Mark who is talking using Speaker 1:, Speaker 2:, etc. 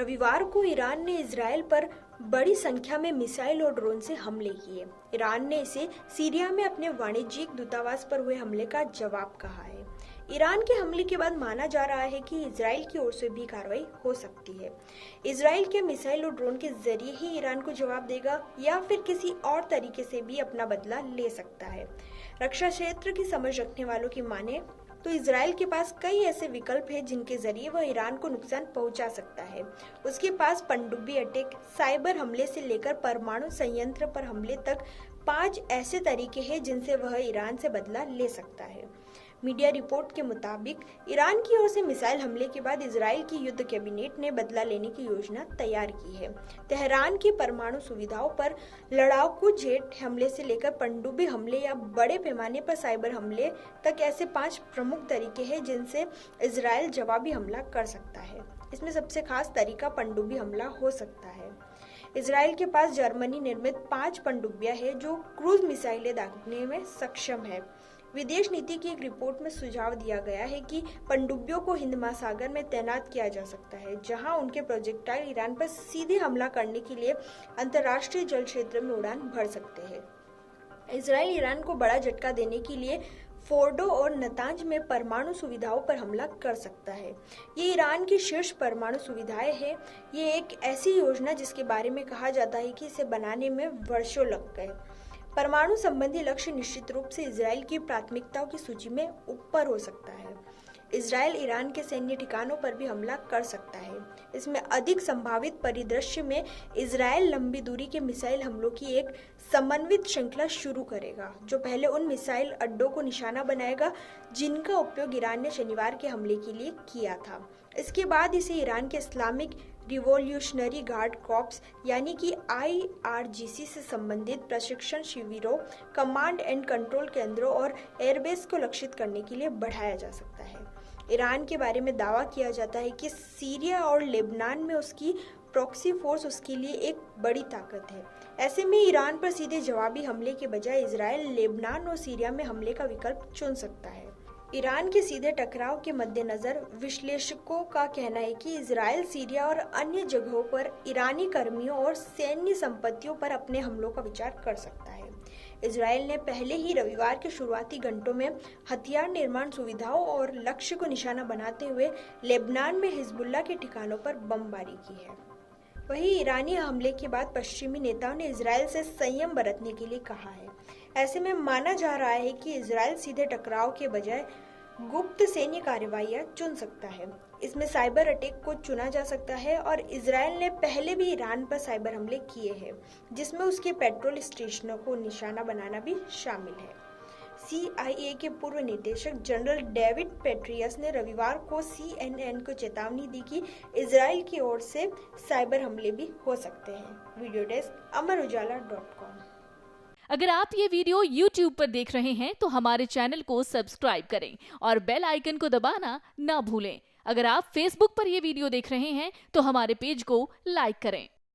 Speaker 1: रविवार को ईरान ने इजरायल पर बड़ी संख्या में मिसाइल और ड्रोन से हमले किए। ईरान ने इसे सीरिया में अपने वाणिज्यिक दूतावास पर हुए हमले का जवाब कहा है। ईरान के हमले के बाद माना जा रहा है कि इजरायल की ओर से भी कार्रवाई हो सकती है। इजरायल के मिसाइल और ड्रोन के जरिए ही ईरान को जवाब देगा या फिर किसी और तरीके से भी अपना बदला ले सकता है। रक्षा क्षेत्र की समझ रखने वालों की माने तो इजरायल के पास कई ऐसे विकल्प हैं जिनके जरिए वह ईरान को नुकसान पहुंचा सकता है। उसके पास पनडुब्बी अटैक, साइबर हमले से लेकर परमाणु संयंत्र पर हमले तक 5 ऐसे तरीके हैं जिनसे वह ईरान से बदला ले सकता है। मीडिया रिपोर्ट के मुताबिक ईरान की ओर से मिसाइल हमले के बाद इजरायल की युद्ध कैबिनेट ने बदला लेने की योजना तैयार की है। तेहरान की परमाणु सुविधाओं पर लड़ाकू जेट हमले से लेकर पनडुब्बी हमले या बड़े पैमाने पर साइबर हमले तक ऐसे 5 प्रमुख तरीके हैं जिनसे इजरायल जवाबी हमला कर सकता है। इसमें सबसे खास तरीका पनडुब्बी हमला हो सकता है। इजरायल के पास जर्मनी निर्मित 5 पनडुब्बियां हैं जो क्रूज मिसाइलें दागने में सक्षम है। विदेश नीति की एक रिपोर्ट में सुझाव दिया गया है कि पनडुब्बियों को हिंद महासागर में तैनात किया जा सकता है, जहां उनके प्रोजेक्टाइल ईरान पर सीधे हमला करने के लिए अंतर्राष्ट्रीय जल क्षेत्र में उड़ान भर सकते हैं। इजरायल ईरान को बड़ा झटका देने के लिए फोर्डो और नतांज में परमाणु सुविधाओं पर हमला कर सकता है। ये ईरान की शीर्ष परमाणु सुविधाएं हैं। ये एक ऐसी योजना जिसके बारे में कहा जाता है कि इसे बनाने में वर्षों लग गए। परमाणु संबंधी लक्ष्य निश्चित रूप से इजरायल की प्राथमिकताओं की सूची में ऊपर हो सकता है। इजरायल ईरान के सैन्य ठिकानों पर भी हमला कर सकता है। इसमें अधिक संभावित परिदृश्य में इजरायल लंबी दूरी के मिसाइल हमलों की एक समन्वित श्रृंखला शुरू करेगा, जो पहले उन मिसाइल अड्डों को निशाना बनाएगा जिनका उपयोग ईरान ने शनिवार के हमले के लिए किया था। इसके बाद इसे ईरान के इस्लामिक रिवॉल्यूशनरी गार्ड कॉर्प्स यानी कि IRGC से संबंधित प्रशिक्षण शिविरों, कमांड एंड कंट्रोल केंद्रों और एयरबेस को लक्षित करने के लिए बढ़ाया जा सकता है। ईरान के बारे में दावा किया जाता है कि सीरिया और लेबनान में उसकी प्रॉक्सी फोर्स उसके लिए एक बड़ी ताकत है। ऐसे में ईरान पर सीधे जवाबी हमले के बजाय इजरायल लेबनान और सीरिया में हमले का विकल्प चुन सकता है। ईरान के सीधे टकराव के मद्देनजर विश्लेषकों का कहना है कि इजरायल सीरिया और अन्य जगहों पर ईरानी कर्मियों और सैन्य संपत्तियों पर अपने हमलों का विचार कर सकता है। इजरायल ने पहले ही रविवार के शुरुआती घंटों में हथियार निर्माण सुविधाओं और लक्ष्य को निशाना बनाते हुए लेबनान में हिजबुल्लाह के ठिकानों पर बमबारी की है। वहीं ईरानी हमले के बाद पश्चिमी नेताओं ने इजरायल से संयम बरतने के लिए कहा है। ऐसे में माना जा रहा है कि इजरायल सीधे टकराव के बजाय गुप्त सैन्य कार्रवाइयां चुन सकता है। इसमें साइबर अटैक को चुना जा सकता है और इजरायल ने पहले भी ईरान पर साइबर हमले किए हैं, जिसमें उसके पेट्रोल स्टेशनों को निशाना बनाना भी शामिल है। CIA के पूर्व निदेशक जनरल डेविड पेट्रियस ने रविवार को CNN को चेतावनी दी कि इजरायल की ओर से साइबर हमले भी हो सकते हैं। वीडियो डेस्क अमरउजाला.com।
Speaker 2: अगर आप ये वीडियो YouTube पर देख रहे हैं तो हमारे चैनल को सब्सक्राइब करें और बेल आइकन को दबाना ना भूलें। अगर आप Facebook पर ये वीडियो देख रहे हैं तो हमारे पेज को लाइक करें।